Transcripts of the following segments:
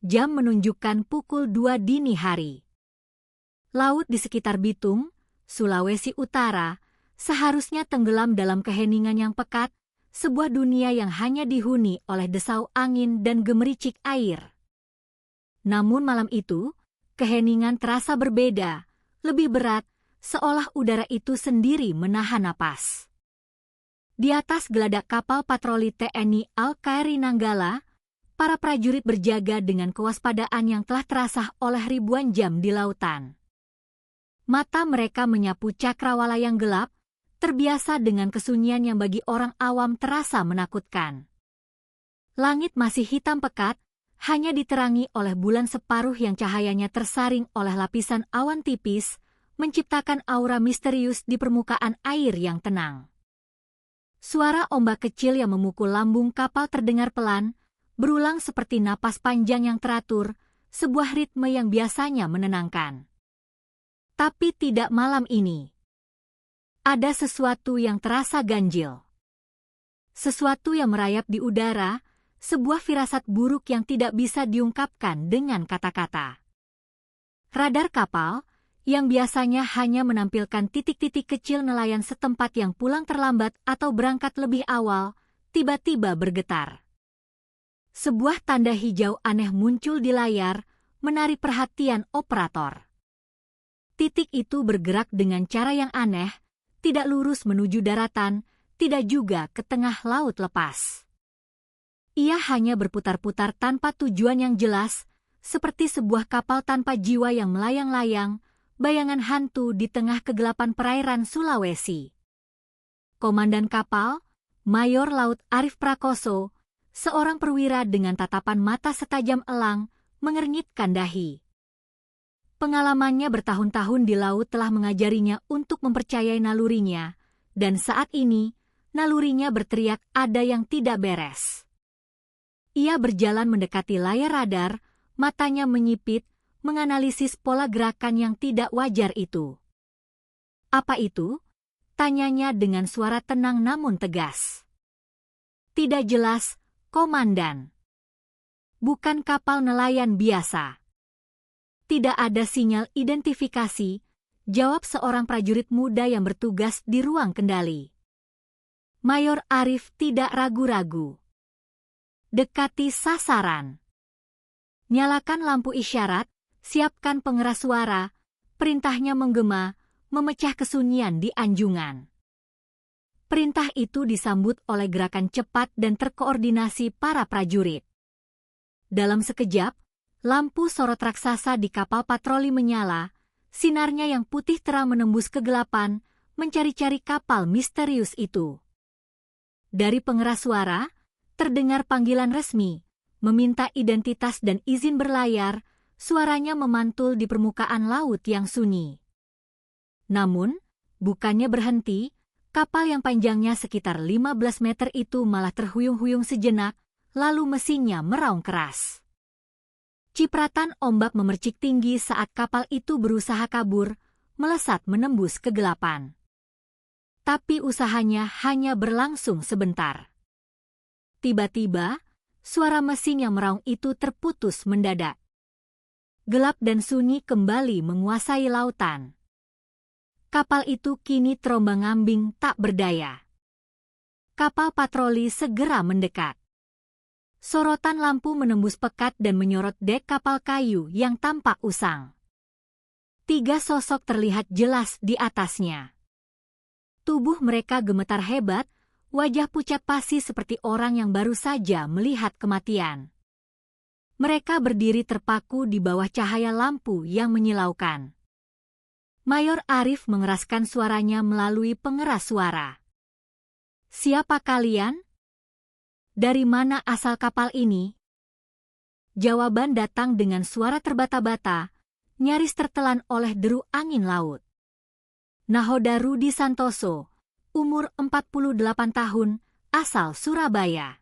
Jam menunjukkan pukul 2 dini hari. Laut di sekitar Bitung, Sulawesi Utara, seharusnya tenggelam dalam keheningan yang pekat, sebuah dunia yang hanya dihuni oleh desau angin dan gemericik air. Namun malam itu, keheningan terasa berbeda, lebih berat, seolah udara itu sendiri menahan napas. Di atas geladak kapal patroli TNI Al-Khairi Nanggala, para prajurit berjaga dengan kewaspadaan yang telah terasah oleh ribuan jam di lautan. Mata mereka menyapu cakrawala yang gelap, terbiasa dengan kesunyian yang bagi orang awam terasa menakutkan. Langit masih hitam pekat, hanya diterangi oleh bulan separuh yang cahayanya tersaring oleh lapisan awan tipis, menciptakan aura misterius di permukaan air yang tenang. Suara ombak kecil yang memukul lambung kapal terdengar pelan, berulang seperti napas panjang yang teratur, sebuah ritme yang biasanya menenangkan. Tapi tidak malam ini. Ada sesuatu yang terasa ganjil. Sesuatu yang merayap di udara, sebuah firasat buruk yang tidak bisa diungkapkan dengan kata-kata. Radar kapal, yang biasanya hanya menampilkan titik-titik kecil nelayan setempat yang pulang terlambat atau berangkat lebih awal, tiba-tiba bergetar. Sebuah tanda hijau aneh muncul di layar, menarik perhatian operator. Titik itu bergerak dengan cara yang aneh, tidak lurus menuju daratan, tidak juga ke tengah laut lepas. Ia hanya berputar-putar tanpa tujuan yang jelas, seperti sebuah kapal tanpa jiwa yang melayang-layang, bayangan hantu di tengah kegelapan perairan Sulawesi. Komandan kapal, Mayor Laut Arif Prakoso, seorang perwira dengan tatapan mata setajam elang, mengernyitkan dahi. Pengalamannya bertahun-tahun di laut telah mengajarinya untuk mempercayai nalurinya, dan saat ini, nalurinya berteriak ada yang tidak beres. Ia berjalan mendekati layar radar, matanya menyipit, menganalisis pola gerakan yang tidak wajar itu. Apa itu? Tanyanya dengan suara tenang namun tegas. Tidak jelas, Komandan. Bukan kapal nelayan biasa. Tidak ada sinyal identifikasi, jawab seorang prajurit muda yang bertugas di ruang kendali. Mayor Arif tidak ragu-ragu. Dekati sasaran. Nyalakan lampu isyarat, siapkan pengeras suara, perintahnya menggema, memecah kesunyian di anjungan. Perintah itu disambut oleh gerakan cepat dan terkoordinasi para prajurit. Dalam sekejap, lampu sorot raksasa di kapal patroli menyala, sinarnya yang putih terang menembus kegelapan, mencari-cari kapal misterius itu. Dari pengeras suara, terdengar panggilan resmi, meminta identitas dan izin berlayar, suaranya memantul di permukaan laut yang sunyi. Namun, bukannya berhenti, kapal yang panjangnya sekitar 15 meter itu malah terhuyung-huyung sejenak, lalu mesinnya meraung keras. Cipratan ombak memercik tinggi saat kapal itu berusaha kabur, melesat menembus kegelapan. Tapi usahanya hanya berlangsung sebentar. Tiba-tiba, suara mesin yang meraung itu terputus mendadak. Gelap dan sunyi kembali menguasai lautan. Kapal itu kini terombang-ambing tak berdaya. Kapal patroli segera mendekat. Sorotan lampu menembus pekat dan menyorot dek kapal kayu yang tampak usang. 3 sosok terlihat jelas di atasnya. Tubuh mereka gemetar hebat, wajah pucat pasi seperti orang yang baru saja melihat kematian. Mereka berdiri terpaku di bawah cahaya lampu yang menyilaukan. Mayor Arif mengeraskan suaranya melalui pengeras suara. Siapa kalian? Dari mana asal kapal ini? Jawaban datang dengan suara terbata-bata, nyaris tertelan oleh deru angin laut. Nahoda Rudi Santoso, umur 48 tahun, asal Surabaya.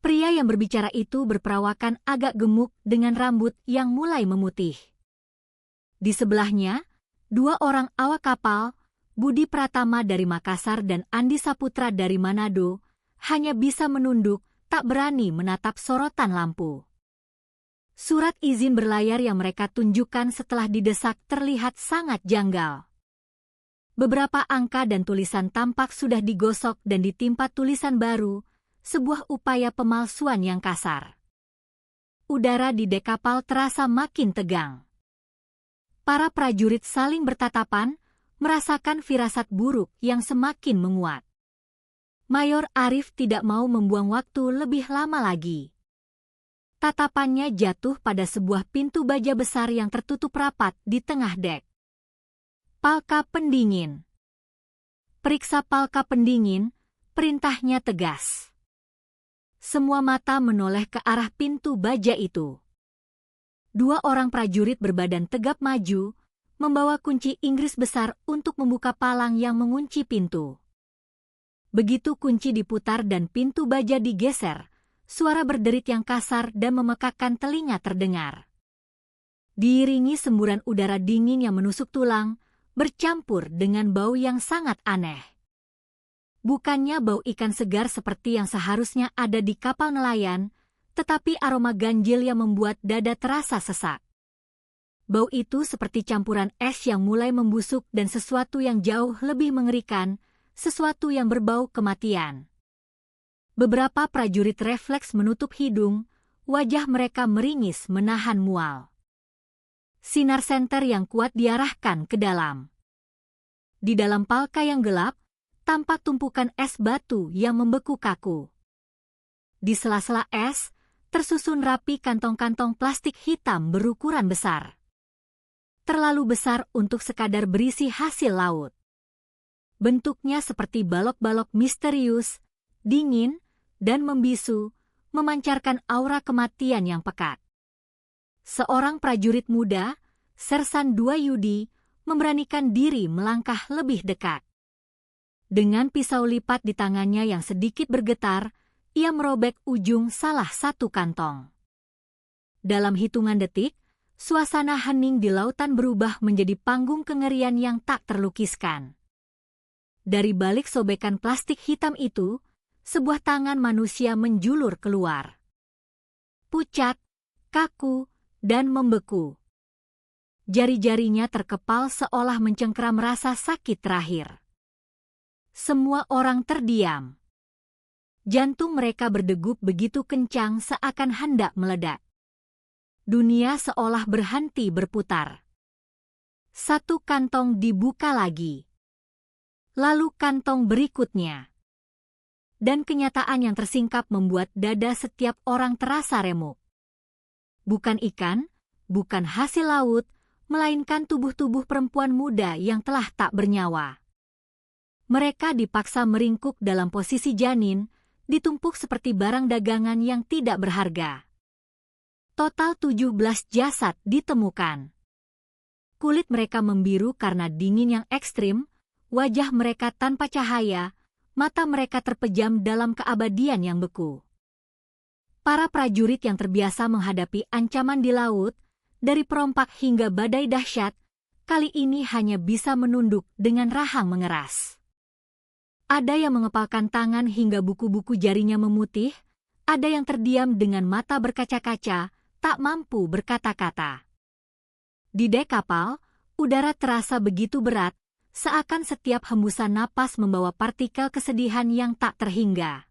Pria yang berbicara itu berperawakan agak gemuk dengan rambut yang mulai memutih. Di sebelahnya, 2 orang awak kapal, Budi Pratama dari Makassar dan Andi Saputra dari Manado, hanya bisa menunduk, tak berani menatap sorotan lampu. Surat izin berlayar yang mereka tunjukkan setelah didesak terlihat sangat janggal. Beberapa angka dan tulisan tampak sudah digosok dan ditimpa tulisan baru, sebuah upaya pemalsuan yang kasar. Udara di dek kapal terasa makin tegang. Para prajurit saling bertatapan, merasakan firasat buruk yang semakin menguat. Mayor Arif tidak mau membuang waktu lebih lama lagi. Tatapannya jatuh pada sebuah pintu baja besar yang tertutup rapat di tengah dek. Palka pendingin. Periksa palka pendingin, perintahnya tegas. Semua mata menoleh ke arah pintu baja itu. Dua orang prajurit berbadan tegap maju, membawa kunci Inggris besar untuk membuka palang yang mengunci pintu. Begitu kunci diputar dan pintu baja digeser, suara berderit yang kasar dan memekakkan telinga terdengar. Diiringi semburan udara dingin yang menusuk tulang, bercampur dengan bau yang sangat aneh. Bukannya bau ikan segar seperti yang seharusnya ada di kapal nelayan, tetapi aroma ganjil yang membuat dada terasa sesak. Bau itu seperti campuran es yang mulai membusuk dan sesuatu yang jauh lebih mengerikan, sesuatu yang berbau kematian. Beberapa prajurit refleks menutup hidung, wajah mereka meringis menahan mual. Sinar senter yang kuat diarahkan ke dalam. Di dalam palka yang gelap, tampak tumpukan es batu yang membeku kaku. Di sela-sela es, tersusun rapi kantong-kantong plastik hitam berukuran besar. Terlalu besar untuk sekadar berisi hasil laut. Bentuknya seperti balok-balok misterius, dingin, dan membisu, memancarkan aura kematian yang pekat. Seorang prajurit muda, Sersan II Yudi, memberanikan diri melangkah lebih dekat. Dengan pisau lipat di tangannya yang sedikit bergetar, ia merobek ujung salah satu kantong. Dalam hitungan detik, suasana hening di lautan berubah menjadi panggung kengerian yang tak terlukiskan. Dari balik sobekan plastik hitam itu, sebuah tangan manusia menjulur keluar. Pucat, kaku, dan membeku. Jari-jarinya terkepal seolah mencengkeram rasa sakit terakhir. Semua orang terdiam. Jantung mereka berdegup begitu kencang seakan hendak meledak. Dunia seolah berhenti berputar. Satu kantong dibuka lagi. Lalu kantong berikutnya. Dan kenyataan yang tersingkap membuat dada setiap orang terasa remuk. Bukan ikan, bukan hasil laut, melainkan tubuh-tubuh perempuan muda yang telah tak bernyawa. Mereka dipaksa meringkuk dalam posisi janin, ditumpuk seperti barang dagangan yang tidak berharga. Total 17 jasad ditemukan. Kulit mereka membiru karena dingin yang ekstrim, wajah mereka tanpa cahaya, mata mereka terpejam dalam keabadian yang beku. Para prajurit yang terbiasa menghadapi ancaman di laut, dari perompak hingga badai dahsyat, kali ini hanya bisa menunduk dengan rahang mengeras. Ada yang mengepalkan tangan hingga buku-buku jarinya memutih, ada yang terdiam dengan mata berkaca-kaca, tak mampu berkata-kata. Di dek kapal, udara terasa begitu berat, seakan setiap hembusan napas membawa partikel kesedihan yang tak terhingga.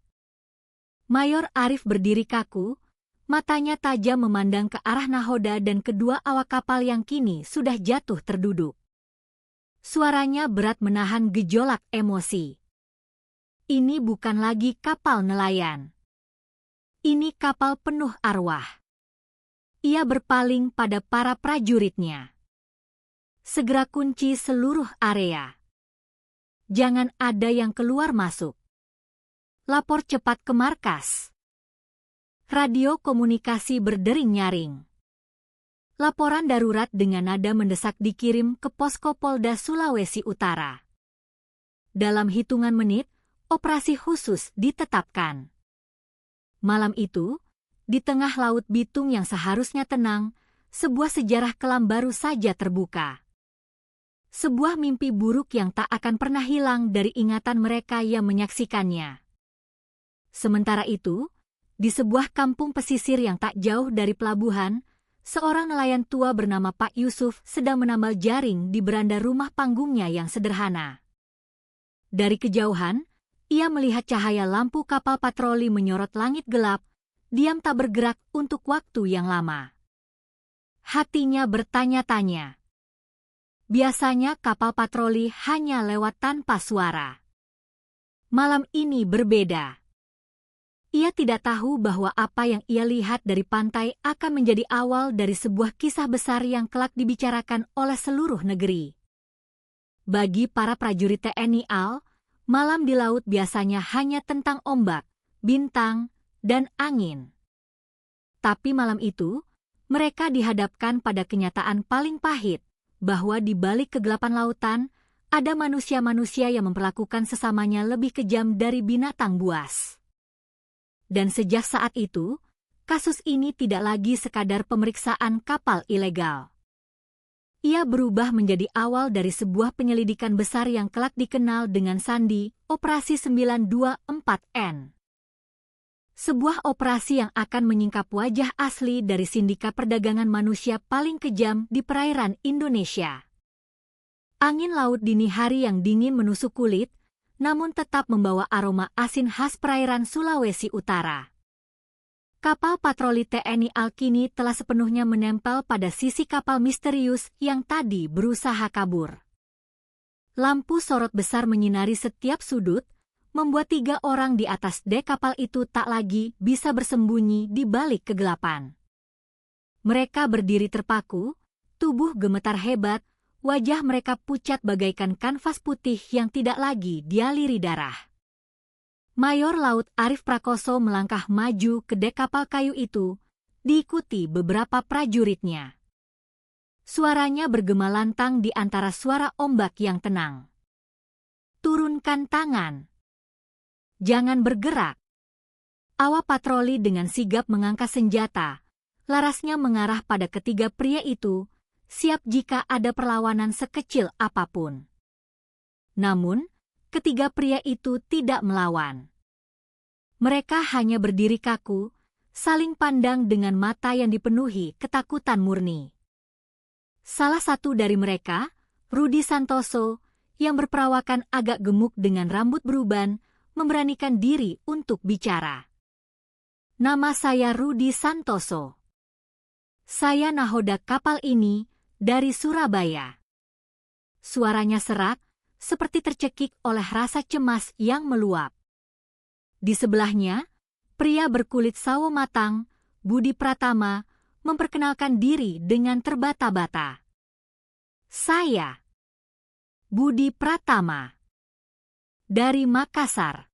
Mayor Arif berdiri kaku, matanya tajam memandang ke arah nahoda dan kedua awak kapal yang kini sudah jatuh terduduk. Suaranya berat menahan gejolak emosi. Ini bukan lagi kapal nelayan. Ini kapal penuh arwah. Ia berpaling pada para prajuritnya. Segera kunci seluruh area. Jangan ada yang keluar masuk. Lapor cepat ke markas. Radio komunikasi berdering nyaring. Laporan darurat dengan nada mendesak dikirim ke posko Polda Sulawesi Utara. Dalam hitungan menit, operasi khusus ditetapkan. Malam itu, di tengah Laut Bitung yang seharusnya tenang, sebuah sejarah kelam baru saja terbuka. Sebuah mimpi buruk yang tak akan pernah hilang dari ingatan mereka yang menyaksikannya. Sementara itu, di sebuah kampung pesisir yang tak jauh dari pelabuhan, Seorang nelayan tua bernama Pak Yusuf sedang menambal jaring di beranda rumah panggungnya yang sederhana. Dari kejauhan, ia melihat cahaya lampu kapal patroli menyorot langit gelap, diam tak bergerak untuk waktu yang lama. Hatinya bertanya-tanya. Biasanya kapal patroli hanya lewat tanpa suara. Malam ini berbeda. Ia tidak tahu bahwa apa yang ia lihat dari pantai akan menjadi awal dari sebuah kisah besar yang kelak dibicarakan oleh seluruh negeri. Bagi para prajurit TNI AL, malam di laut biasanya hanya tentang ombak, bintang, dan angin. Tapi malam itu, mereka dihadapkan pada kenyataan paling pahit, bahwa di balik kegelapan lautan, ada manusia-manusia yang memperlakukan sesamanya lebih kejam dari binatang buas. Dan sejak saat itu, kasus ini tidak lagi sekadar pemeriksaan kapal ilegal. Ia berubah menjadi awal dari sebuah penyelidikan besar yang kelak dikenal dengan sandi Operasi 924N. Sebuah operasi yang akan menyingkap wajah asli dari sindikat perdagangan manusia paling kejam di perairan Indonesia. Angin laut dini hari yang dingin menusuk kulit, namun tetap membawa aroma asin khas perairan Sulawesi Utara. Kapal patroli TNI AL kini telah sepenuhnya menempel pada sisi kapal misterius yang tadi berusaha kabur. Lampu sorot besar menyinari setiap sudut, membuat 3 orang di atas dek kapal itu tak lagi bisa bersembunyi di balik kegelapan. Mereka berdiri terpaku, tubuh gemetar hebat, wajah mereka pucat bagaikan kanvas putih yang tidak lagi dialiri darah. Mayor Laut Arif Prakoso melangkah maju ke dek kapal kayu itu, diikuti beberapa prajuritnya. Suaranya bergema lantang di antara suara ombak yang tenang. Turunkan tangan. Jangan bergerak. Awak patroli dengan sigap mengangkat senjata, larasnya mengarah pada ketiga pria itu, siap jika ada perlawanan sekecil apapun. Namun, ketiga pria itu tidak melawan. Mereka hanya berdiri kaku, saling pandang dengan mata yang dipenuhi ketakutan murni. Salah satu dari mereka, Rudi Santoso, yang berperawakan agak gemuk dengan rambut beruban, memberanikan diri untuk bicara. Nama saya Rudi Santoso. Saya nahoda kapal ini dari Surabaya. Suaranya serak, seperti tercekik oleh rasa cemas yang meluap. Di sebelahnya, pria berkulit sawo matang, Budi Pratama, memperkenalkan diri dengan terbata-bata. Saya, Budi Pratama, dari Makassar.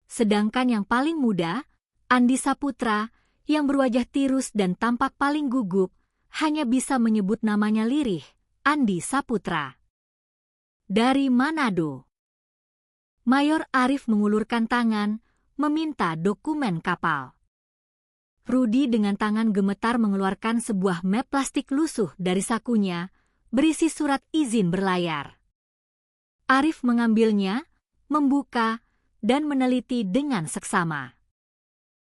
Sedangkan yang paling muda, Andi Saputra, yang berwajah tirus dan tampak paling gugup, hanya bisa menyebut namanya lirih, Andi Saputra. Dari Manado. Mayor Arif mengulurkan tangan, meminta dokumen kapal. Rudi dengan tangan gemetar mengeluarkan sebuah map plastik lusuh dari sakunya, berisi surat izin berlayar. Arif mengambilnya, membuka, dan meneliti dengan seksama.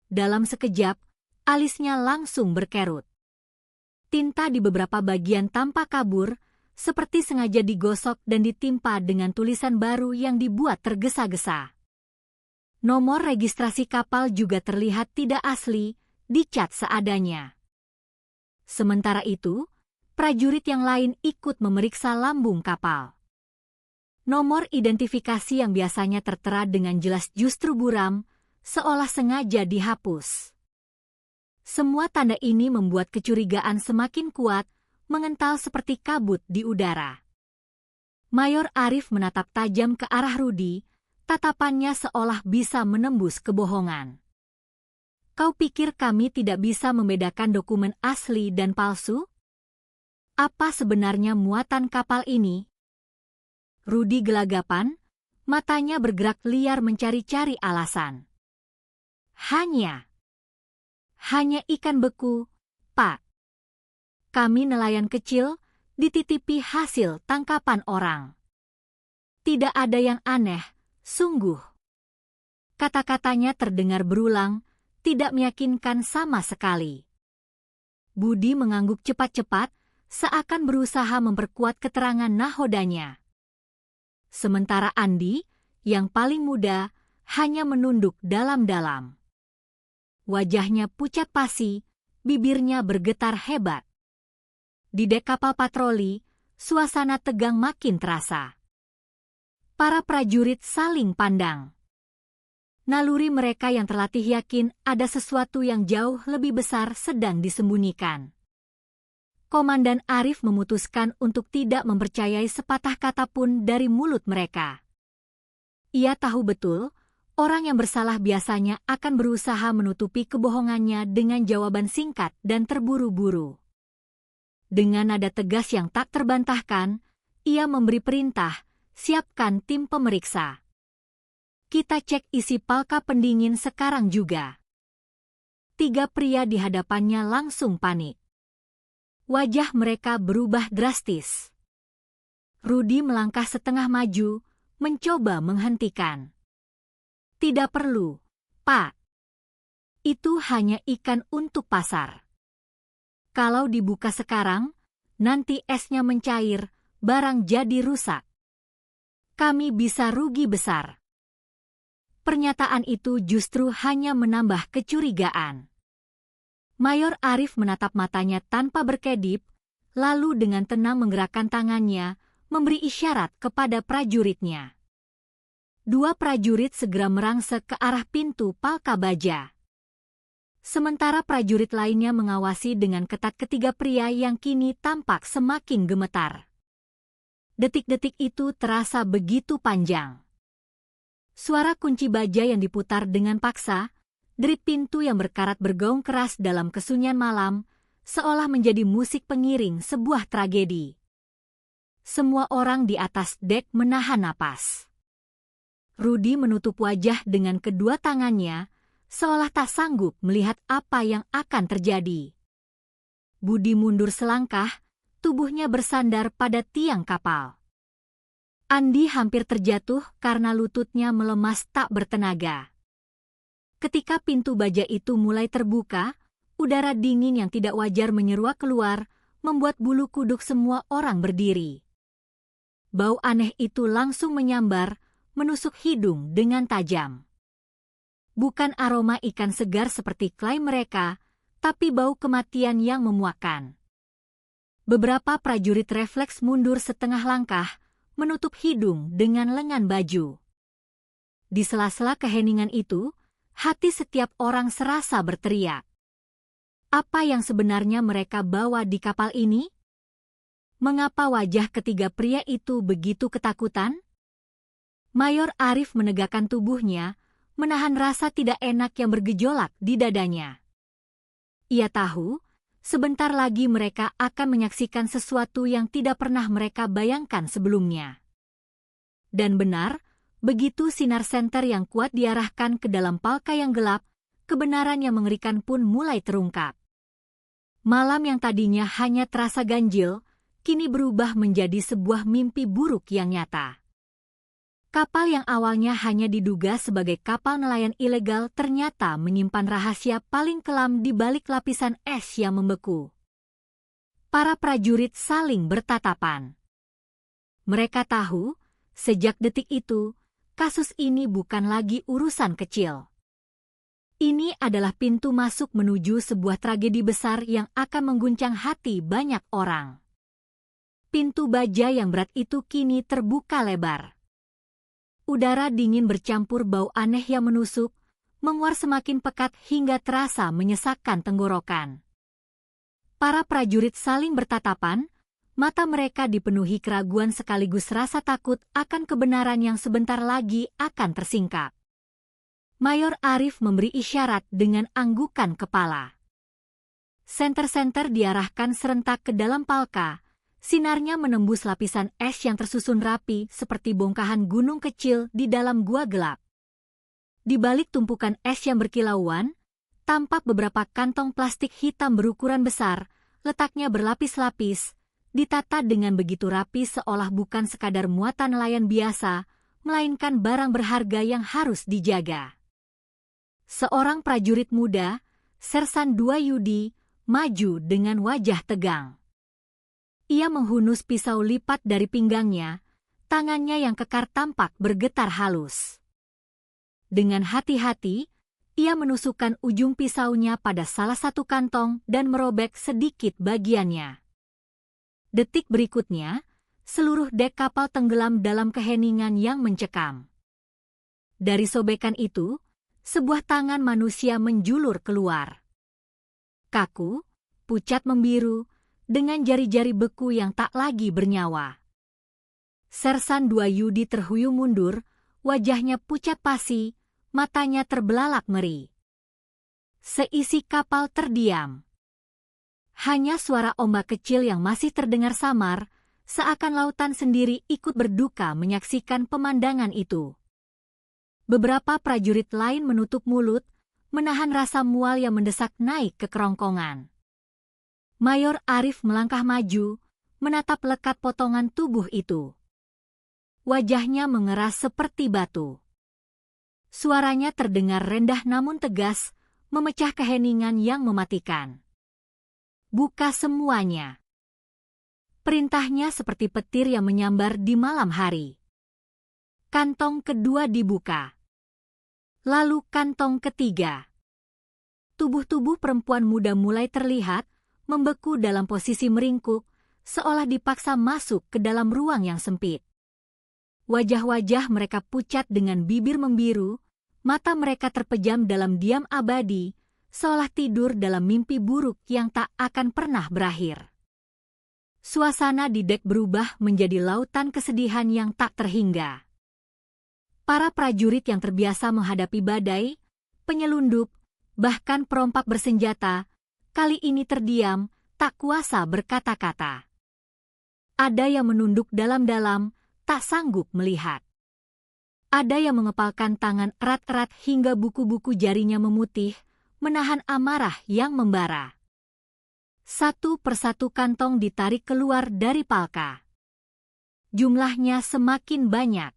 Dalam sekejap, alisnya langsung berkerut. Tinta di beberapa bagian tampak kabur, seperti sengaja digosok dan ditimpa dengan tulisan baru yang dibuat tergesa-gesa. Nomor registrasi kapal juga terlihat tidak asli, dicat seadanya. Sementara itu, prajurit yang lain ikut memeriksa lambung kapal. Nomor identifikasi yang biasanya tertera dengan jelas justru buram, seolah sengaja dihapus. Semua tanda ini membuat kecurigaan semakin kuat, mengental seperti kabut di udara. Mayor Arif menatap tajam ke arah Rudi, tatapannya seolah bisa menembus kebohongan. Kau pikir kami tidak bisa membedakan dokumen asli dan palsu? Apa sebenarnya muatan kapal ini? Rudi gelagapan, matanya bergerak liar mencari-cari alasan. Hanya ikan beku, Pak. Kami nelayan kecil, dititipi hasil tangkapan orang. Tidak ada yang aneh, sungguh. Kata-katanya terdengar berulang, tidak meyakinkan sama sekali. Budi mengangguk cepat-cepat, seakan berusaha memperkuat keterangan nahodanya. Sementara Andi, yang paling muda, hanya menunduk dalam-dalam. Wajahnya pucat pasi, bibirnya bergetar hebat. Di dek kapal patroli, suasana tegang makin terasa. Para prajurit saling pandang. Naluri mereka yang terlatih yakin ada sesuatu yang jauh lebih besar sedang disembunyikan. Komandan Arif memutuskan untuk tidak mempercayai sepatah kata pun dari mulut mereka. Ia tahu betul, orang yang bersalah biasanya akan berusaha menutupi kebohongannya dengan jawaban singkat dan terburu-buru. Dengan nada tegas yang tak terbantahkan, ia memberi perintah, siapkan tim pemeriksa. Kita cek isi palka pendingin sekarang juga. 3 pria di hadapannya langsung panik. Wajah mereka berubah drastis. Rudi melangkah setengah maju, mencoba menghentikan. Tidak perlu, Pak. Itu hanya ikan untuk pasar. Kalau dibuka sekarang, nanti esnya mencair, barang jadi rusak. Kami bisa rugi besar. Pernyataan itu justru hanya menambah kecurigaan. Mayor Arif menatap matanya tanpa berkedip, lalu dengan tenang menggerakkan tangannya, memberi isyarat kepada prajuritnya. 2 prajurit segera merangsek ke arah pintu palka baja. Sementara prajurit lainnya mengawasi dengan ketat ketiga pria yang kini tampak semakin gemetar. Detik-detik itu terasa begitu panjang. Suara kunci baja yang diputar dengan paksa, derit pintu yang berkarat bergaung keras dalam kesunyian malam, seolah menjadi musik pengiring sebuah tragedi. Semua orang di atas dek menahan napas. Rudi menutup wajah dengan kedua tangannya, seolah tak sanggup melihat apa yang akan terjadi. Budi mundur selangkah, tubuhnya bersandar pada tiang kapal. Andi hampir terjatuh karena lututnya melemas tak bertenaga. Ketika pintu baja itu mulai terbuka, udara dingin yang tidak wajar menyeruak keluar, membuat bulu kuduk semua orang berdiri. Bau aneh itu langsung menyambar, menusuk hidung dengan tajam. Bukan aroma ikan segar seperti klaim mereka, tapi bau kematian yang memuakkan. Beberapa prajurit refleks mundur setengah langkah, menutup hidung dengan lengan baju. Di sela-sela keheningan itu, hati setiap orang serasa berteriak. Apa yang sebenarnya mereka bawa di kapal ini? Mengapa wajah ketiga pria itu begitu ketakutan? Mayor Arif menegakkan tubuhnya, menahan rasa tidak enak yang bergejolak di dadanya. Ia tahu, sebentar lagi mereka akan menyaksikan sesuatu yang tidak pernah mereka bayangkan sebelumnya. Dan benar, begitu sinar senter yang kuat diarahkan ke dalam palka yang gelap, kebenaran yang mengerikan pun mulai terungkap. Malam yang tadinya hanya terasa ganjil, kini berubah menjadi sebuah mimpi buruk yang nyata. Kapal yang awalnya hanya diduga sebagai kapal nelayan ilegal ternyata menyimpan rahasia paling kelam di balik lapisan es yang membeku. Para prajurit saling bertatapan. Mereka tahu, sejak detik itu, kasus ini bukan lagi urusan kecil. Ini adalah pintu masuk menuju sebuah tragedi besar yang akan mengguncang hati banyak orang. Pintu baja yang berat itu kini terbuka lebar. Udara dingin bercampur bau aneh yang menusuk, menguar semakin pekat hingga terasa menyesakkan tenggorokan. Para prajurit saling bertatapan, mata mereka dipenuhi keraguan sekaligus rasa takut akan kebenaran yang sebentar lagi akan tersingkap. Mayor Arif memberi isyarat dengan anggukan kepala. Senter-senter diarahkan serentak ke dalam palka. Sinarnya menembus lapisan es yang tersusun rapi seperti bongkahan gunung kecil di dalam gua gelap. Di balik tumpukan es yang berkilauan, tampak beberapa kantong plastik hitam berukuran besar, letaknya berlapis-lapis, ditata dengan begitu rapi seolah bukan sekadar muatan nelayan biasa, melainkan barang berharga yang harus dijaga. Seorang prajurit muda, Sersan II Yudi, maju dengan wajah tegang. Ia menghunus pisau lipat dari pinggangnya, tangannya yang kekar tampak bergetar halus. Dengan hati-hati, ia menusukkan ujung pisaunya pada salah satu kantong dan merobek sedikit bagiannya. Detik berikutnya, seluruh dek kapal tenggelam dalam keheningan yang mencekam. Dari sobekan itu, sebuah tangan manusia menjulur keluar. Kaku, pucat membiru, dengan jari-jari beku yang tak lagi bernyawa. Sersan 2 Yudi terhuyung mundur, wajahnya pucat pasi, matanya terbelalak meri. Seisi kapal terdiam. Hanya suara ombak kecil yang masih terdengar samar, seakan lautan sendiri ikut berduka menyaksikan pemandangan itu. Beberapa prajurit lain menutup mulut, menahan rasa mual yang mendesak naik ke kerongkongan. Mayor Arif melangkah maju, menatap lekat potongan tubuh itu. Wajahnya mengeras seperti batu. Suaranya terdengar rendah namun tegas, memecah keheningan yang mematikan. Buka semuanya. Perintahnya seperti petir yang menyambar di malam hari. Kantong kedua dibuka. Lalu kantong ketiga. Tubuh-tubuh perempuan muda mulai terlihat, membeku dalam posisi meringkuk, seolah dipaksa masuk ke dalam ruang yang sempit. Wajah-wajah mereka pucat dengan bibir membiru, mata mereka terpejam dalam diam abadi, seolah tidur dalam mimpi buruk yang tak akan pernah berakhir. Suasana di dek berubah menjadi lautan kesedihan yang tak terhingga. Para prajurit yang terbiasa menghadapi badai, penyelundup, bahkan perompak bersenjata, kali ini terdiam, tak kuasa berkata-kata. Ada yang menunduk dalam-dalam, tak sanggup melihat. Ada yang mengepalkan tangan erat-erat hingga buku-buku jarinya memutih, menahan amarah yang membara. Satu persatu kantong ditarik keluar dari palka. Jumlahnya semakin banyak.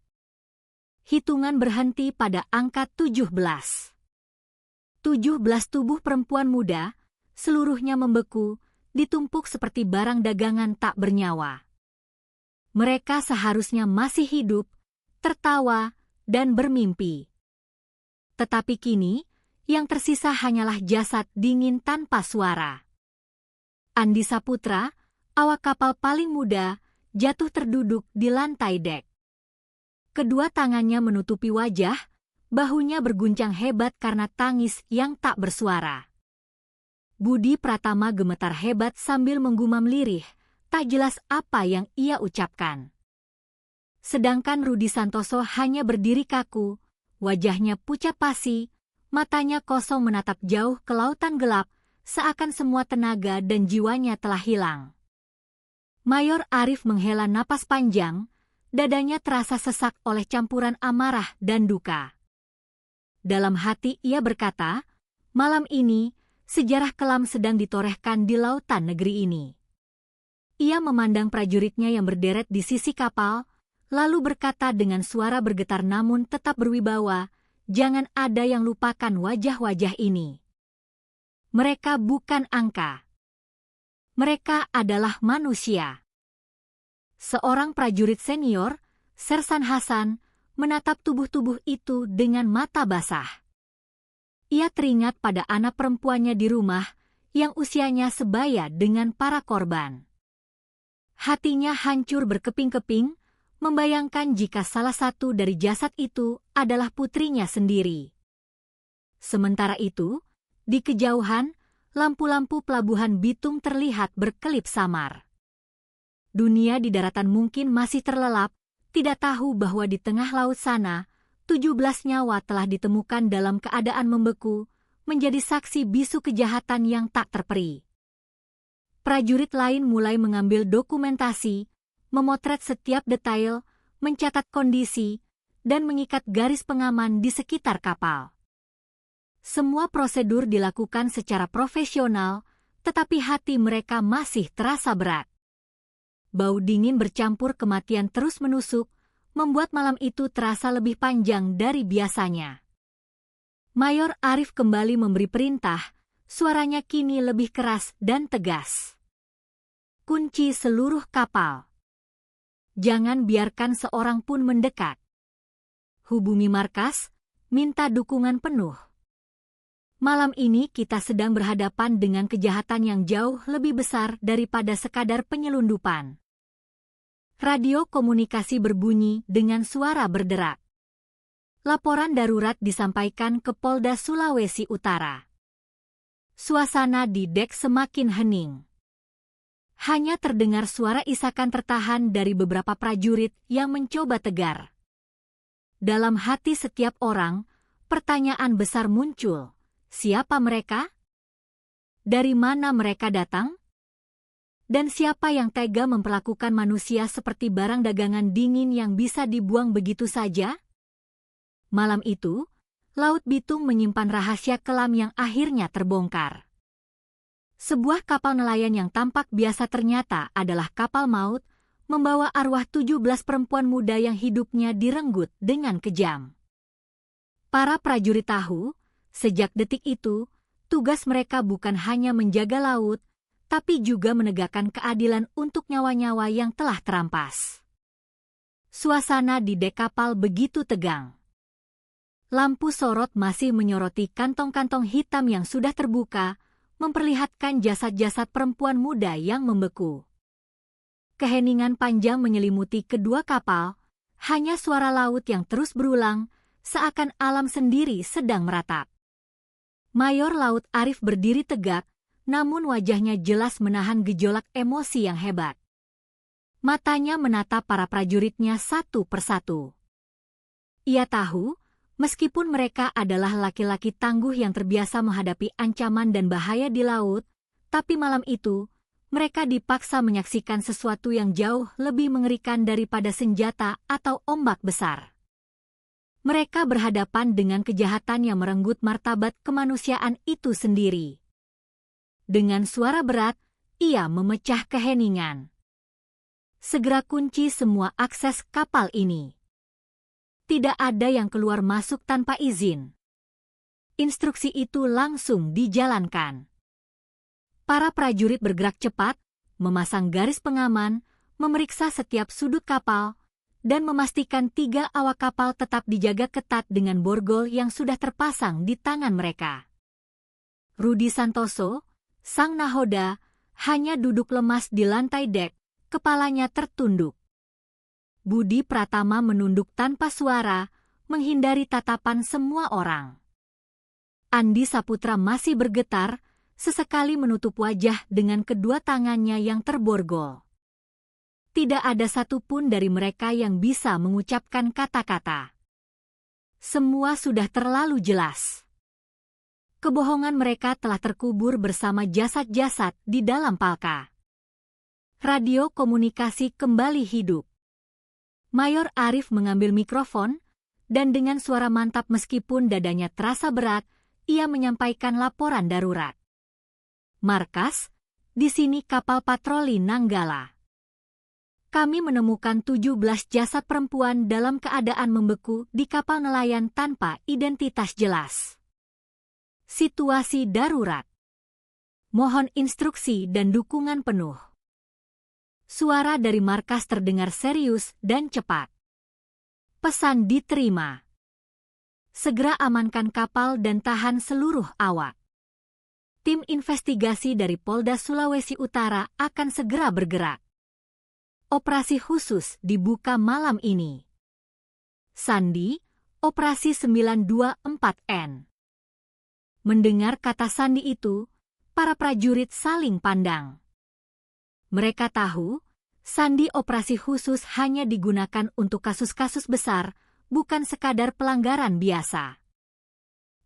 Hitungan berhenti pada angka 17. 17 tubuh perempuan muda, seluruhnya membeku, ditumpuk seperti barang dagangan tak bernyawa. Mereka seharusnya masih hidup, tertawa, dan bermimpi. Tetapi kini, yang tersisa hanyalah jasad dingin tanpa suara. Andi Saputra, awak kapal paling muda, jatuh terduduk di lantai dek. Kedua tangannya menutupi wajah, bahunya berguncang hebat karena tangis yang tak bersuara. Budi Pratama gemetar hebat sambil menggumam lirih, tak jelas apa yang ia ucapkan. Sedangkan Rudi Santoso hanya berdiri kaku, wajahnya pucat pasi, matanya kosong menatap jauh ke lautan gelap, seakan semua tenaga dan jiwanya telah hilang. Mayor Arif menghela napas panjang, dadanya terasa sesak oleh campuran amarah dan duka. Dalam hati ia berkata, malam ini, sejarah kelam sedang ditorehkan di lautan negeri ini. Ia memandang prajuritnya yang berderet di sisi kapal, lalu berkata dengan suara bergetar namun tetap berwibawa, jangan ada yang lupakan wajah-wajah ini. Mereka bukan angka. Mereka adalah manusia. Seorang prajurit senior, Sersan Hasan, menatap tubuh-tubuh itu dengan mata basah. Ia teringat pada anak perempuannya di rumah yang usianya sebaya dengan para korban. Hatinya hancur berkeping-keping, membayangkan jika salah satu dari jasad itu adalah putrinya sendiri. Sementara itu, di kejauhan, lampu-lampu pelabuhan Bitung terlihat berkelip samar. Dunia di daratan mungkin masih terlelap, tidak tahu bahwa di tengah laut sana, 17 nyawa telah ditemukan dalam keadaan membeku, menjadi saksi bisu kejahatan yang tak terperi. Prajurit lain mulai mengambil dokumentasi, memotret setiap detail, mencatat kondisi, dan mengikat garis pengaman di sekitar kapal. Semua prosedur dilakukan secara profesional, tetapi hati mereka masih terasa berat. Bau dingin bercampur kematian terus menusuk, membuat malam itu terasa lebih panjang dari biasanya. Mayor Arif kembali memberi perintah, suaranya kini lebih keras dan tegas. Kunci seluruh kapal. Jangan biarkan seorang pun mendekat. Hubungi markas, minta dukungan penuh. Malam ini kita sedang berhadapan dengan kejahatan yang jauh lebih besar daripada sekadar penyelundupan. Radio komunikasi berbunyi dengan suara berderak. Laporan darurat disampaikan ke Polda Sulawesi Utara. Suasana di dek semakin hening. Hanya terdengar suara isakan tertahan dari beberapa prajurit yang mencoba tegar. Dalam hati setiap orang, pertanyaan besar muncul. Siapa mereka? Dari mana mereka datang? Dan siapa yang tega memperlakukan manusia seperti barang dagangan dingin yang bisa dibuang begitu saja? Malam itu, Laut Bitung menyimpan rahasia kelam yang akhirnya terbongkar. Sebuah kapal nelayan yang tampak biasa ternyata adalah kapal maut, membawa arwah 17 perempuan muda yang hidupnya direnggut dengan kejam. Para prajurit tahu, sejak detik itu, tugas mereka bukan hanya menjaga laut, tapi juga menegakkan keadilan untuk nyawa-nyawa yang telah terampas. Suasana di dek kapal begitu tegang. Lampu sorot masih menyoroti kantong-kantong hitam yang sudah terbuka, memperlihatkan jasad-jasad perempuan muda yang membeku. Keheningan panjang menyelimuti kedua kapal, hanya suara laut yang terus berulang, seakan alam sendiri sedang meratap. Mayor Laut Arif berdiri tegak, namun wajahnya jelas menahan gejolak emosi yang hebat. Matanya menatap para prajuritnya satu persatu. Ia tahu, meskipun mereka adalah laki-laki tangguh yang terbiasa menghadapi ancaman dan bahaya di laut, tapi malam itu, mereka dipaksa menyaksikan sesuatu yang jauh lebih mengerikan daripada senjata atau ombak besar. Mereka berhadapan dengan kejahatan yang merenggut martabat kemanusiaan itu sendiri. Dengan suara berat, ia memecah keheningan. Segera kunci semua akses kapal ini. Tidak ada yang keluar masuk tanpa izin. Instruksi itu langsung dijalankan. Para prajurit bergerak cepat, memasang garis pengaman, memeriksa setiap sudut kapal, dan memastikan 3 awak kapal tetap dijaga ketat dengan borgol yang sudah terpasang di tangan mereka. Rudi Santoso, sang nahoda, hanya duduk lemas di lantai dek, kepalanya tertunduk. Budi Pratama menunduk tanpa suara, menghindari tatapan semua orang. Andi Saputra masih bergetar, sesekali menutup wajah dengan kedua tangannya yang terborgol. Tidak ada satupun dari mereka yang bisa mengucapkan kata-kata. Semua sudah terlalu jelas. Kebohongan mereka telah terkubur bersama jasad-jasad di dalam palka. Radio komunikasi kembali hidup. Mayor Arif mengambil mikrofon, dan dengan suara mantap meskipun dadanya terasa berat, ia menyampaikan laporan darurat. Markas, di sini kapal patroli Nanggala. Kami menemukan 17 jasad perempuan dalam keadaan membeku di kapal nelayan tanpa identitas jelas. Situasi darurat. Mohon instruksi dan dukungan penuh. Suara dari markas terdengar serius dan cepat. Pesan diterima. Segera amankan kapal dan tahan seluruh awak. Tim investigasi dari Polda Sulawesi Utara akan segera bergerak. Operasi khusus dibuka malam ini. Sandi, Operasi 924N. Mendengar kata sandi itu, para prajurit saling pandang. Mereka tahu, sandi operasi khusus hanya digunakan untuk kasus-kasus besar, bukan sekadar pelanggaran biasa.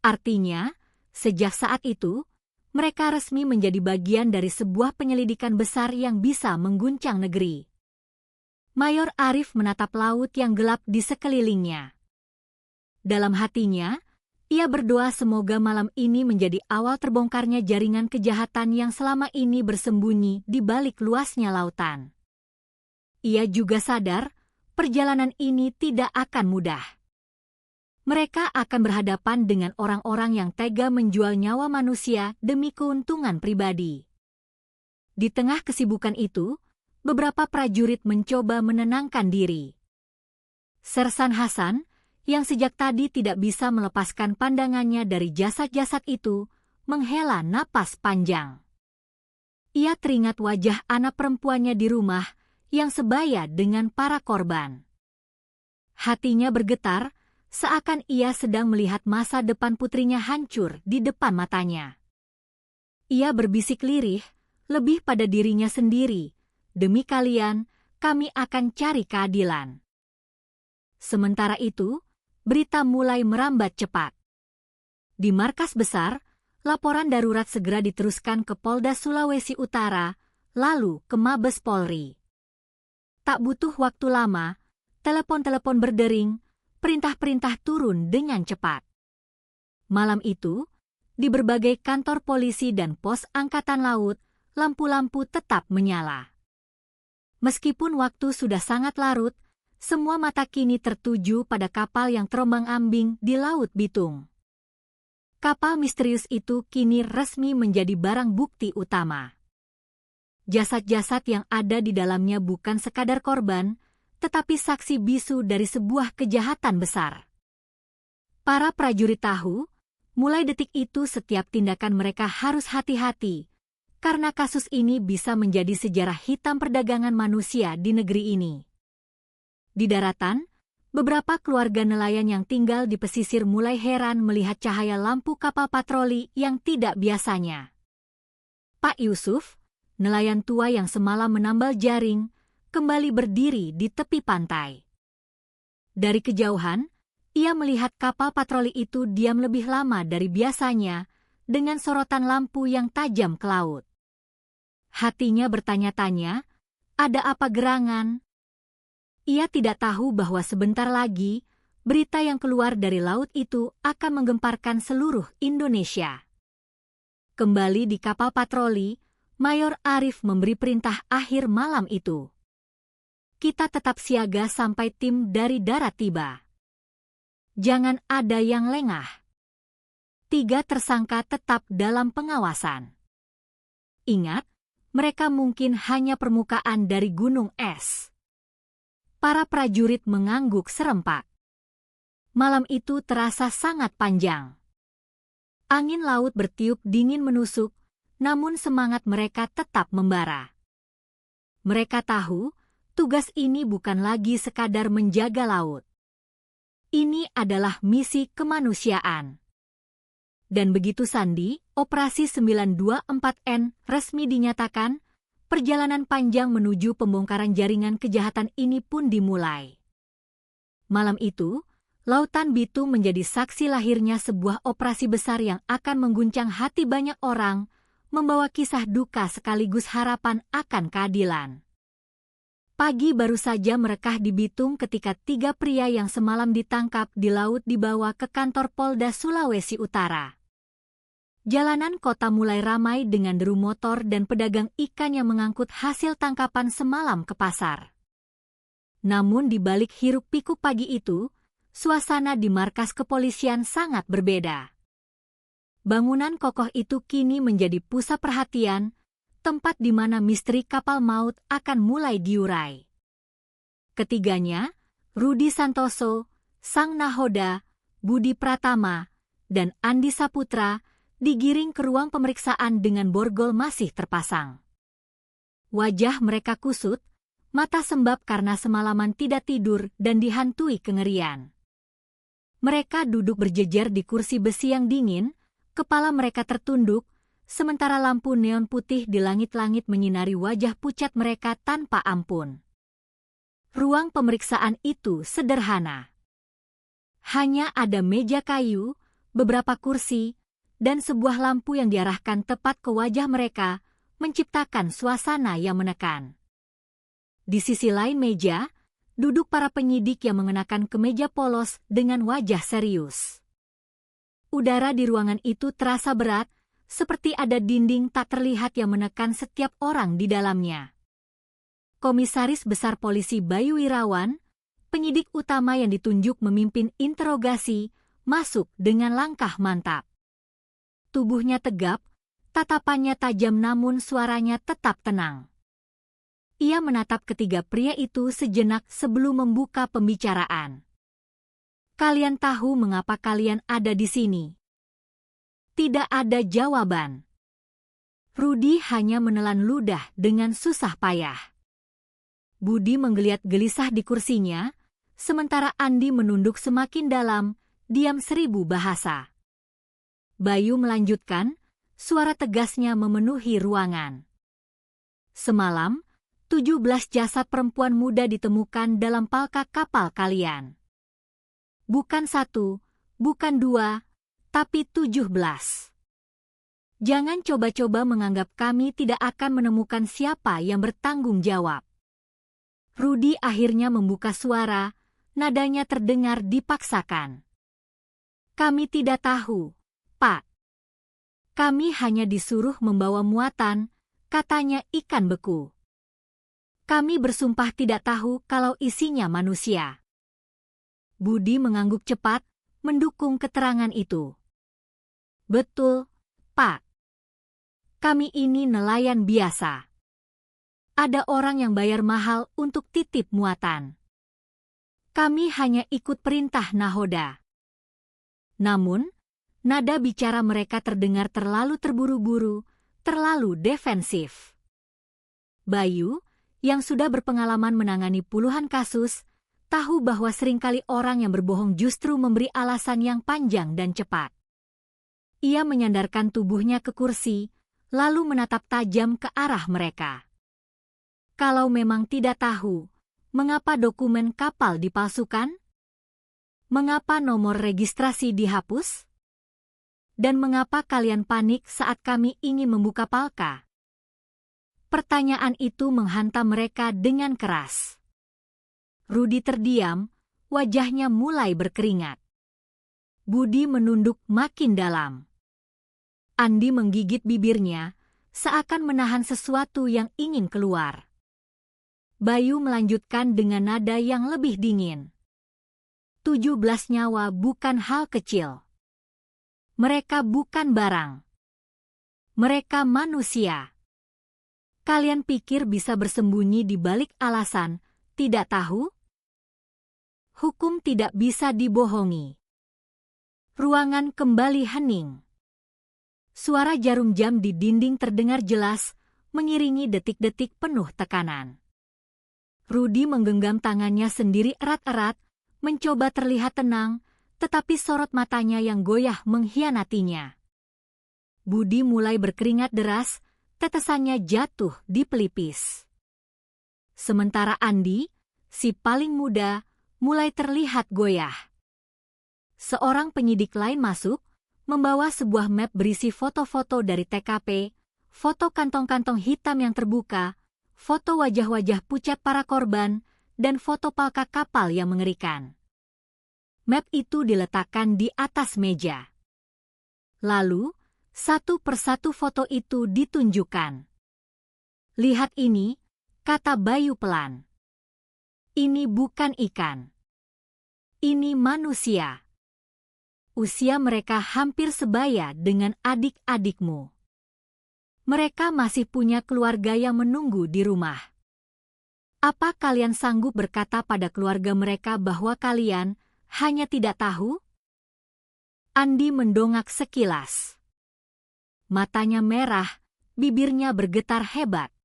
Artinya, sejak saat itu, mereka resmi menjadi bagian dari sebuah penyelidikan besar yang bisa mengguncang negeri. Mayor Arif menatap laut yang gelap di sekelilingnya. Dalam hatinya, ia berdoa semoga malam ini menjadi awal terbongkarnya jaringan kejahatan yang selama ini bersembunyi di balik luasnya lautan. Ia juga sadar, perjalanan ini tidak akan mudah. mereka akan berhadapan dengan orang-orang yang tega menjual nyawa manusia demi keuntungan pribadi. Di tengah kesibukan itu, beberapa prajurit mencoba menenangkan diri. Sersan Hasan, yang sejak tadi tidak bisa melepaskan pandangannya dari jasad-jasad itu, menghela napas panjang. Ia teringat wajah anak perempuannya di rumah yang sebaya dengan para korban. Hatinya bergetar, seakan ia sedang melihat masa depan putrinya hancur di depan matanya. Ia berbisik lirih, lebih pada dirinya sendiri, "Demi kalian, kami akan cari keadilan." Sementara itu, berita mulai merambat cepat. Di markas besar, laporan darurat segera diteruskan ke Polda Sulawesi Utara, lalu ke Mabes Polri. Tak butuh waktu lama, telepon-telepon berdering, perintah-perintah turun dengan cepat. Malam itu, di berbagai kantor polisi dan pos angkatan laut, lampu-lampu tetap menyala. Meskipun waktu sudah sangat larut, semua mata kini tertuju pada kapal yang terombang-ambing di Laut Bitung. Kapal misterius itu kini resmi menjadi barang bukti utama. Jasad-jasad yang ada di dalamnya bukan sekadar korban, tetapi saksi bisu dari sebuah kejahatan besar. Para prajurit tahu, mulai detik itu setiap tindakan mereka harus hati-hati, karena kasus ini bisa menjadi sejarah hitam perdagangan manusia di negeri ini. Di daratan, beberapa keluarga nelayan yang tinggal di pesisir mulai heran melihat cahaya lampu kapal patroli yang tidak biasanya. Pak Yusuf, nelayan tua yang semalam menambal jaring, kembali berdiri di tepi pantai. Dari kejauhan, ia melihat kapal patroli itu diam lebih lama dari biasanya, dengan sorotan lampu yang tajam ke laut. Hatinya bertanya-tanya, ada apa gerangan? Ia tidak tahu bahwa sebentar lagi, berita yang keluar dari laut itu akan menggemparkan seluruh Indonesia. Kembali di kapal patroli, Mayor Arif memberi perintah akhir malam itu. Kita tetap siaga sampai tim dari darat tiba. Jangan ada yang lengah. 3 tersangka tetap dalam pengawasan. Ingat, mereka mungkin hanya permukaan dari gunung es. Para prajurit mengangguk serempak. Malam itu terasa sangat panjang. Angin laut bertiup dingin menusuk, namun semangat mereka tetap membara. Mereka tahu, tugas ini bukan lagi sekadar menjaga laut. Ini adalah misi kemanusiaan. Dan begitu sandi, Operasi 924N resmi dinyatakan, perjalanan panjang menuju pembongkaran jaringan kejahatan ini pun dimulai. Malam itu, Lautan Bitung menjadi saksi lahirnya sebuah operasi besar yang akan mengguncang hati banyak orang, membawa kisah duka sekaligus harapan akan keadilan. Pagi baru saja merekah di Bitung ketika 3 pria yang semalam ditangkap di laut dibawa ke kantor Polda Sulawesi Utara. Jalanan kota mulai ramai dengan deru motor dan pedagang ikan yang mengangkut hasil tangkapan semalam ke pasar. Namun di balik hiruk-pikuk pagi itu, suasana di markas kepolisian sangat berbeda. Bangunan kokoh itu kini menjadi pusat perhatian, tempat di mana misteri kapal maut akan mulai diurai. Ketiganya, Rudi Santoso, Sang Nahoda, Budi Pratama, dan Andi Saputra, digiring ke ruang pemeriksaan dengan borgol masih terpasang. Wajah mereka kusut, mata sembab karena semalaman tidak tidur dan dihantui kengerian. Mereka duduk berjejer di kursi besi yang dingin, kepala mereka tertunduk, sementara lampu neon putih di langit-langit menyinari wajah pucat mereka tanpa ampun. Ruang pemeriksaan itu sederhana. Hanya ada meja kayu, beberapa kursi, dan sebuah lampu yang diarahkan tepat ke wajah mereka, menciptakan suasana yang menekan. Di sisi lain meja, duduk para penyidik yang mengenakan kemeja polos dengan wajah serius. Udara di ruangan itu terasa berat, seperti ada dinding tak terlihat yang menekan setiap orang di dalamnya. Komisaris Besar Polisi Bayu Irawan, penyidik utama yang ditunjuk memimpin interogasi, masuk dengan langkah mantap. Tubuhnya tegap, tatapannya tajam namun suaranya tetap tenang. Ia menatap ketiga pria itu sejenak sebelum membuka pembicaraan. Kalian tahu mengapa kalian ada di sini? Tidak ada jawaban. Rudy hanya menelan ludah dengan susah payah. Budi menggeliat gelisah di kursinya, sementara Andi menunduk semakin dalam, diam 1000 bahasa. Bayu melanjutkan, suara tegasnya memenuhi ruangan. Semalam, 17 jasad perempuan muda ditemukan dalam palka kapal kalian. Bukan 1, bukan 2, tapi 17. Jangan coba-coba menganggap kami tidak akan menemukan siapa yang bertanggung jawab. Rudy akhirnya membuka suara, nadanya terdengar dipaksakan. Kami tidak tahu, Pak. Kami hanya disuruh membawa muatan, katanya ikan beku. Kami bersumpah tidak tahu kalau isinya manusia. Budi mengangguk cepat, mendukung keterangan itu. Betul, Pak. Kami ini nelayan biasa. Ada orang yang bayar mahal untuk titip muatan. Kami hanya ikut perintah nahoda. Namun, nada bicara mereka terdengar terlalu terburu-buru, terlalu defensif. Bayu, yang sudah berpengalaman menangani puluhan kasus, tahu bahwa seringkali orang yang berbohong justru memberi alasan yang panjang dan cepat. Ia menyandarkan tubuhnya ke kursi, lalu menatap tajam ke arah mereka. Kalau memang tidak tahu, mengapa dokumen kapal dipalsukan? Mengapa nomor registrasi dihapus? Dan mengapa kalian panik saat kami ingin membuka palka? Pertanyaan itu menghantam mereka dengan keras. Rudy terdiam, wajahnya mulai berkeringat. Budi menunduk makin dalam. Andi menggigit bibirnya, seakan menahan sesuatu yang ingin keluar. Bayu melanjutkan dengan nada yang lebih dingin. 17 nyawa bukan hal kecil. Mereka bukan barang. Mereka manusia. Kalian pikir bisa bersembunyi di balik alasan, tidak tahu? Hukum tidak bisa dibohongi. Ruangan kembali hening. Suara jarum jam di dinding terdengar jelas, mengiringi detik-detik penuh tekanan. Rudy menggenggam tangannya sendiri erat-erat, mencoba terlihat tenang, tetapi sorot matanya yang goyah mengkhianatinya. Budi mulai berkeringat deras, tetesannya jatuh di pelipis. Sementara Andi, si paling muda, mulai terlihat goyah. Seorang penyidik lain masuk, membawa sebuah map berisi foto-foto dari TKP, foto kantong-kantong hitam yang terbuka, foto wajah-wajah pucat para korban, dan foto palka kapal yang mengerikan. Map itu diletakkan di atas meja. Lalu, satu persatu foto itu ditunjukkan. Lihat ini, kata Bayu pelan. Ini bukan ikan. Ini manusia. Usia mereka hampir sebaya dengan adik-adikmu. Mereka masih punya keluarga yang menunggu di rumah. Apa kalian sanggup berkata pada keluarga mereka bahwa kalian hanya tidak tahu? Andi mendongak sekilas. Matanya merah, bibirnya bergetar hebat.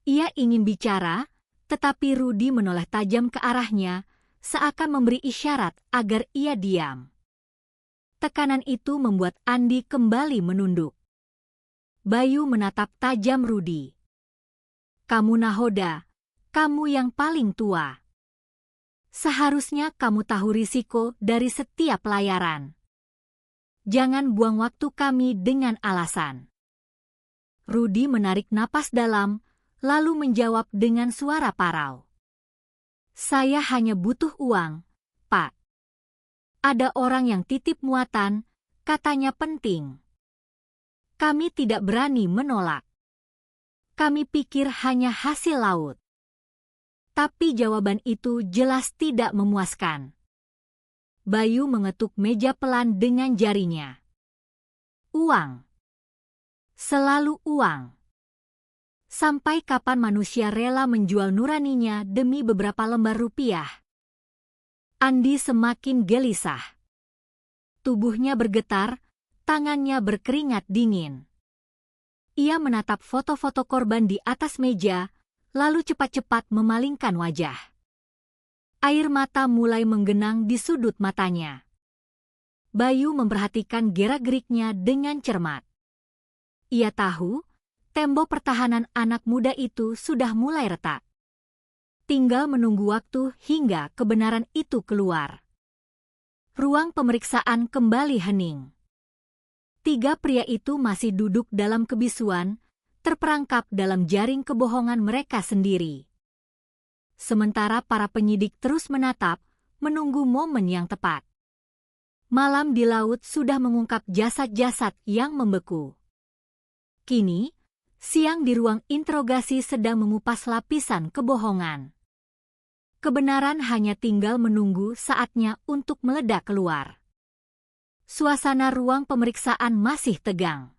Ia ingin bicara, tetapi Rudy menoleh tajam ke arahnya, seakan memberi isyarat agar ia diam. Tekanan itu membuat Andi kembali menunduk. Bayu menatap tajam Rudy. Kamu nahoda, kamu yang paling tua. Seharusnya kamu tahu risiko dari setiap layaran. Jangan buang waktu kami dengan alasan. Rudy menarik napas dalam, lalu menjawab dengan suara parau. Saya hanya butuh uang, Pak. Ada orang yang titip muatan, katanya penting. Kami tidak berani menolak. Kami pikir hanya hasil laut. Tapi jawaban itu jelas tidak memuaskan. Bayu mengetuk meja pelan dengan jarinya. Uang. Selalu uang. Sampai kapan manusia rela menjual nuraninya demi beberapa lembar rupiah? Andi semakin gelisah. Tubuhnya bergetar, tangannya berkeringat dingin. Ia menatap foto-foto korban di atas meja, lalu cepat-cepat memalingkan wajah. Air mata mulai menggenang di sudut matanya. Bayu memperhatikan gerak-geriknya dengan cermat. Ia tahu, tembok pertahanan anak muda itu sudah mulai retak. Tinggal menunggu waktu hingga kebenaran itu keluar. Ruang pemeriksaan kembali hening. 3 pria itu masih duduk dalam kebisuan, terperangkap dalam jaring kebohongan mereka sendiri. Sementara para penyidik terus menatap, menunggu momen yang tepat. Malam di laut sudah mengungkap jasad-jasad yang membeku. Kini, siang di ruang interogasi sedang mengupas lapisan kebohongan. Kebenaran hanya tinggal menunggu saatnya untuk meledak keluar. Suasana ruang pemeriksaan masih tegang.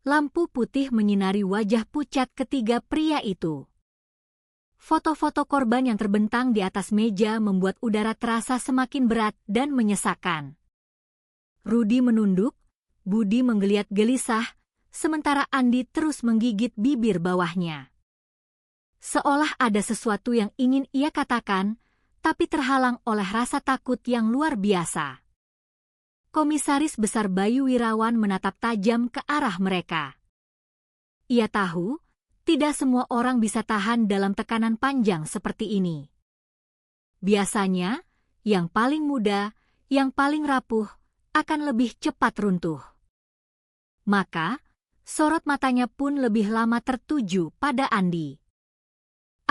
Lampu putih menyinari wajah pucat ketiga pria itu. Foto-foto korban yang terbentang di atas meja membuat udara terasa semakin berat dan menyesakkan. Rudi menunduk, Budi menggeliat gelisah, sementara Andi terus menggigit bibir bawahnya. Seolah ada sesuatu yang ingin ia katakan, tapi terhalang oleh rasa takut yang luar biasa. Komisaris Besar Bayu Wirawan menatap tajam ke arah mereka. Ia tahu, tidak semua orang bisa tahan dalam tekanan panjang seperti ini. Biasanya, yang paling muda, yang paling rapuh, akan lebih cepat runtuh. Maka, sorot matanya pun lebih lama tertuju pada Andi.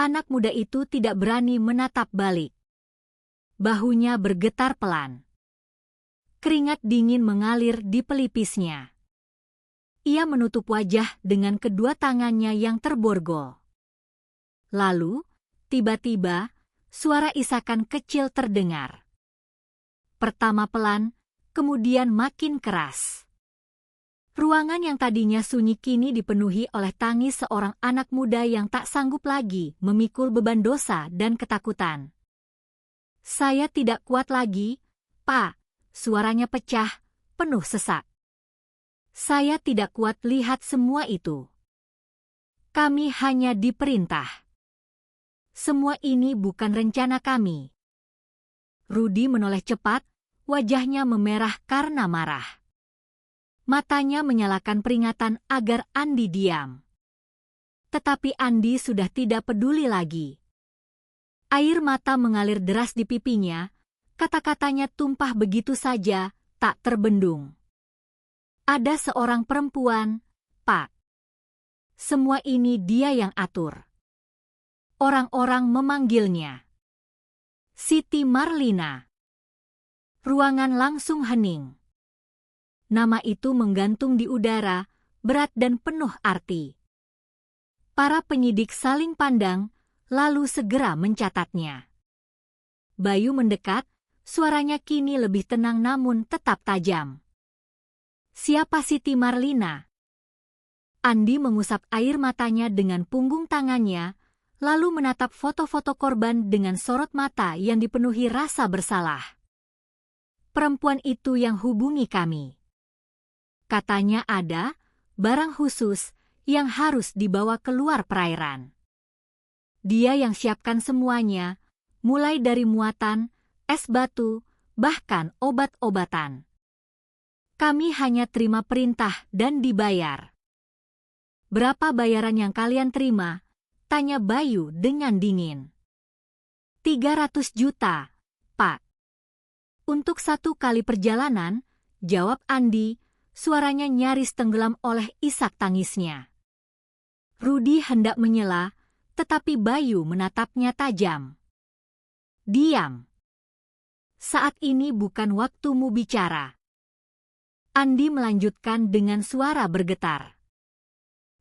Anak muda itu tidak berani menatap balik. Bahunya bergetar pelan. Keringat dingin mengalir di pelipisnya. Ia menutup wajah dengan kedua tangannya yang terborgol. Lalu, tiba-tiba, suara isakan kecil terdengar. Pertama pelan, kemudian makin keras. Ruangan yang tadinya sunyi kini dipenuhi oleh tangis seorang anak muda yang tak sanggup lagi memikul beban dosa dan ketakutan. "Saya tidak kuat lagi, Pak." Suaranya pecah, penuh sesak. "Saya tidak kuat lihat semua itu. Kami hanya diperintah. Semua ini bukan rencana kami." Rudi menoleh cepat, wajahnya memerah karena marah. Matanya menyalakan peringatan agar Andi diam. Tetapi Andi sudah tidak peduli lagi. Air mata mengalir deras di pipinya, kata-katanya tumpah begitu saja, tak terbendung. "Ada seorang perempuan, Pak. Semua ini dia yang atur." Orang-orang memanggilnya Siti Marlina. Ruangan langsung hening. Nama itu menggantung di udara, berat dan penuh arti. Para penyidik saling pandang, lalu segera mencatatnya. Bayu mendekat, suaranya kini lebih tenang namun tetap tajam. "Siapa Siti Marlina?" Andi mengusap air matanya dengan punggung tangannya, lalu menatap foto-foto korban dengan sorot mata yang dipenuhi rasa bersalah. "Perempuan itu yang hubungi kami. Katanya ada barang khusus yang harus dibawa keluar perairan. Dia yang siapkan semuanya, mulai dari muatan, es batu, bahkan obat-obatan. Kami hanya terima perintah dan dibayar." "Berapa bayaran yang kalian terima?" tanya Bayu dengan dingin. 300 juta, Pak." "Untuk 1 kali perjalanan," jawab Andi, suaranya nyaris tenggelam oleh isak tangisnya. Rudi hendak menyela, tetapi Bayu menatapnya tajam. "Diam. Saat ini bukan waktumu bicara." Andi melanjutkan dengan suara bergetar.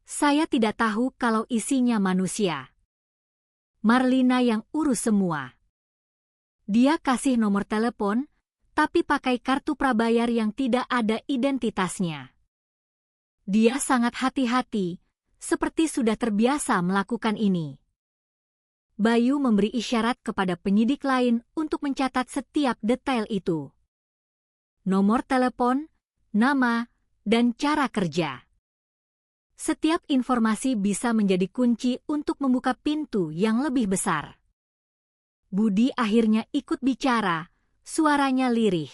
"Saya tidak tahu kalau isinya manusia. Marlina yang urus semua. Dia kasih nomor telepon, tapi pakai kartu prabayar yang tidak ada identitasnya. Dia sangat hati-hati, seperti sudah terbiasa melakukan ini. Bayu memberi isyarat kepada penyidik lain untuk mencatat setiap detail itu. Nomor telepon, nama, dan cara kerja. Setiap informasi bisa menjadi kunci untuk membuka pintu yang lebih besar. Budi akhirnya ikut bicara, suaranya lirih.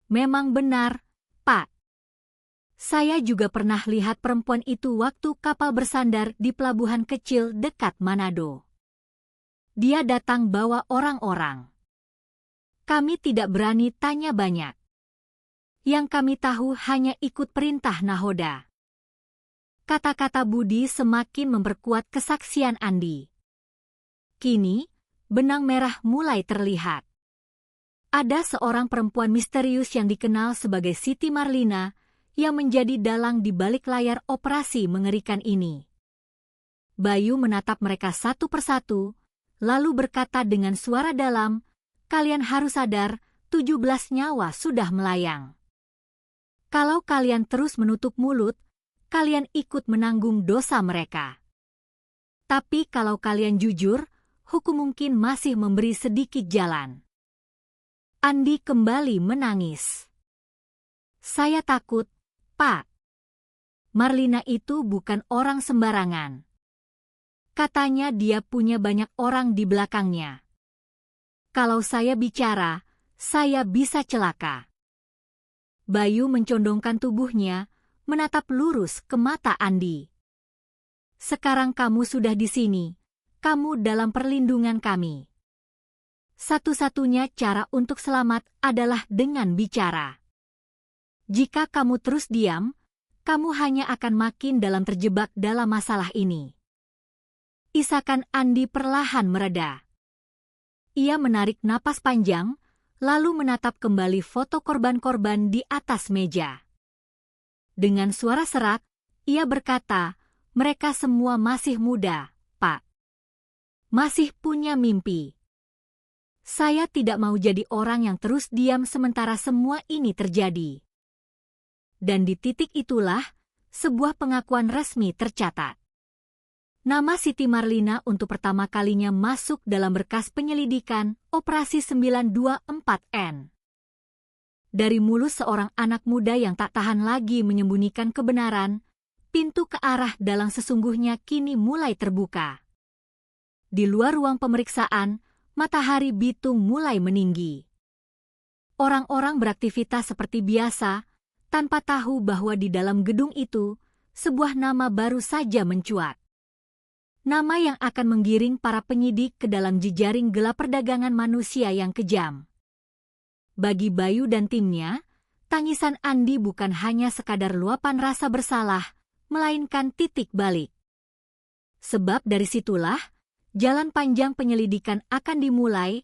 Memang benar, Pak. Saya juga pernah lihat perempuan itu waktu kapal bersandar di pelabuhan kecil dekat Manado. Dia datang bawa orang-orang. Kami tidak berani tanya banyak. Yang kami tahu hanya ikut perintah nahoda. Kata-kata Budi semakin memperkuat kesaksian Andi. Kini, benang merah mulai terlihat. Ada seorang perempuan misterius yang dikenal sebagai Siti Marlina yang menjadi dalang di balik layar operasi mengerikan ini. Bayu menatap mereka satu persatu, lalu berkata dengan suara dalam, "Kalian harus sadar, 17 nyawa sudah melayang. Kalau kalian terus menutup mulut, kalian ikut menanggung dosa mereka. Tapi kalau kalian jujur, hukum mungkin masih memberi sedikit jalan." Andi kembali menangis. "Saya takut, Pak. Marlina itu bukan orang sembarangan. Katanya dia punya banyak orang di belakangnya. Kalau saya bicara, saya bisa celaka." Bayu mencondongkan tubuhnya, menatap lurus ke mata Andi. "Sekarang kamu sudah di sini, kamu dalam perlindungan kami. Satu-satunya cara untuk selamat adalah dengan bicara. Jika kamu terus diam, kamu hanya akan makin dalam terjebak dalam masalah ini." Isakan Andi perlahan mereda. Ia menarik napas panjang, lalu menatap kembali foto korban-korban di atas meja. Dengan suara serak, ia berkata, "Mereka semua masih muda, Pak. Masih punya mimpi. Saya tidak mau jadi orang yang terus diam sementara semua ini terjadi." Dan di titik itulah, sebuah pengakuan resmi tercatat. Nama Siti Marlina untuk pertama kalinya masuk dalam berkas penyelidikan Operasi 924N. Dari mulut seorang anak muda yang tak tahan lagi menyembunyikan kebenaran, pintu ke arah dalang sesungguhnya kini mulai terbuka. Di luar ruang pemeriksaan, matahari bitung mulai meninggi. Orang-orang beraktivitas seperti biasa, tanpa tahu bahwa di dalam gedung itu, sebuah nama baru saja mencuat. Nama yang akan menggiring para penyidik ke dalam jejaring gelap perdagangan manusia yang kejam. Bagi Bayu dan timnya, tangisan Andi bukan hanya sekadar luapan rasa bersalah, melainkan titik balik. Sebab dari situlah, jalan panjang penyelidikan akan dimulai,